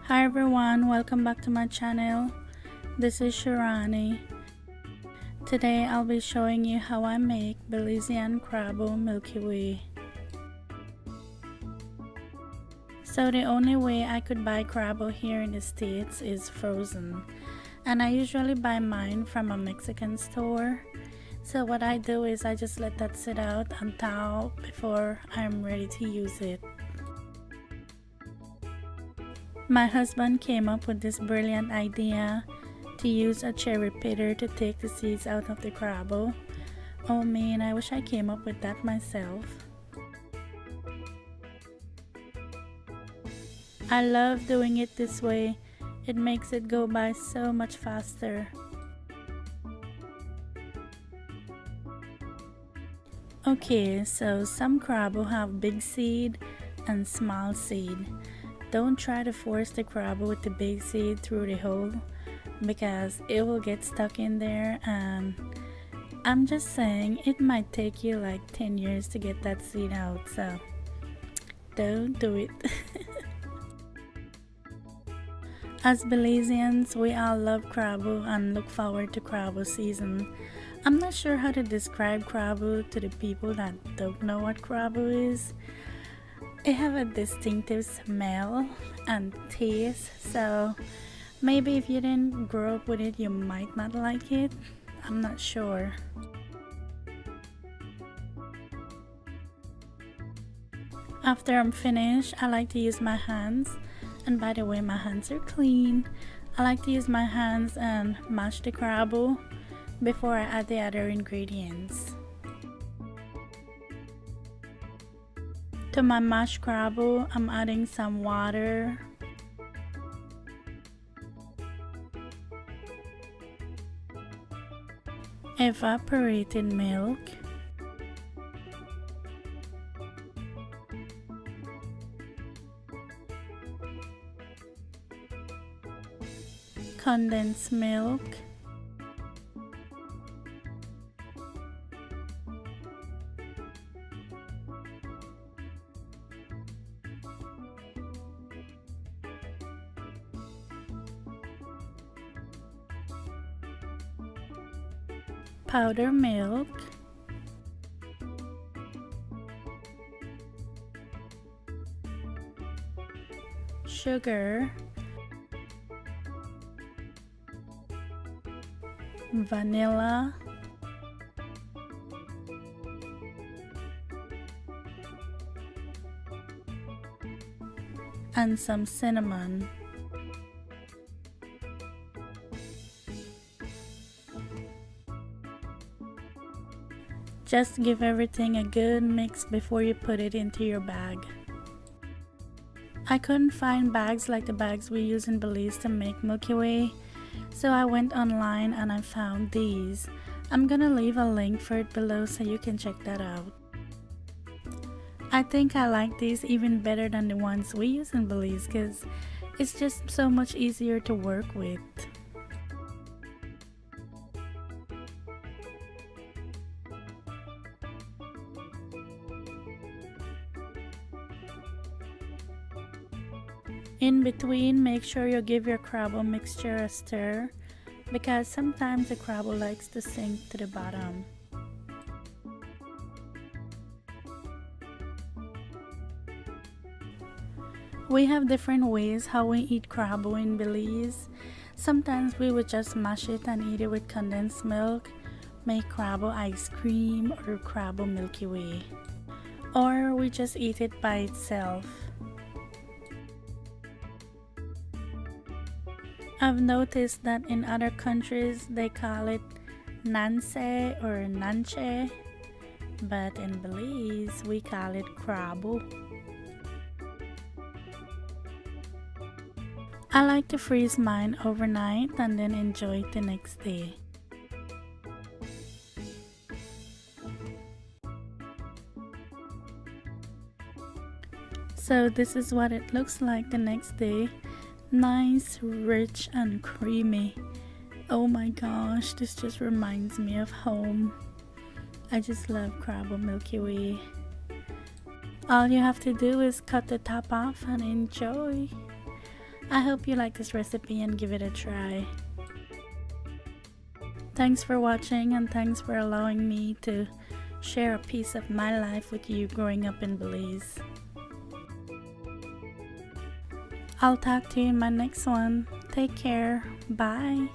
Hi everyone, welcome back to my channel. This is Shirani. Today I'll be showing you how I make Belizean Craboo Milky. So the only way I could buy craboo here in the States is frozen. And I usually buy mine from a Mexican store. So what I do is I just let that sit out and thaw before I'm ready to use it. My husband came up with this brilliant idea to use a cherry pitter to take the seeds out of the craboo. Oh man, I wish I came up with that myself. I love doing it this way. It makes it go by so much faster. Okay, so some craboo have big seed and small seed. Don't try to force the craboo with the big seed through the hole because it will get stuck in there, and I'm just saying it might take you like 10 years to get that seed out, so don't do it. As Belizeans, we all love craboo and look forward to craboo season. I'm not sure how to describe craboo to the people that don't know what craboo is. It have a distinctive smell and taste, so maybe if you didn't grow up with it you might not like it. I'm not sure. After I'm finished, I like to use my hands, and by the way, my hands are clean. I like to use my hands and mash the craboo before I add the other ingredients. To my mashed craboo, I'm adding some water, evaporated milk, condensed milk, powder milk, sugar, vanilla, and some cinnamon. Just give everything a good mix before you put it into your bag. I couldn't find bags like the bags we use in Belize to make Milky Way, so I went online and I found these. I'm gonna leave a link for it below so you can check that out. I think I like these even better than the ones we use in Belize because it's just so much easier to work with. In between, make sure you give your craboo mixture a stir because sometimes the craboo likes to sink to the bottom. We have different ways how we eat craboo in Belize. Sometimes we would just mash it and eat it with condensed milk, make craboo ice cream or craboo Milky Way. Or we just eat it by itself. I've noticed that in other countries they call it nance or nance, but in Belize we call it craboo. I like to freeze mine overnight and then enjoy it the next day. So this is what it looks like the next day. Nice, rich and creamy. Oh my gosh, this just reminds me of home. I just love Craboo Milky Way. All you have to do is cut the top off and enjoy. I hope you like this recipe and give it a try. Thanks for watching, and thanks for allowing me to share a piece of my life with you growing up in Belize. I'll talk to you in my next one. Take care. Bye.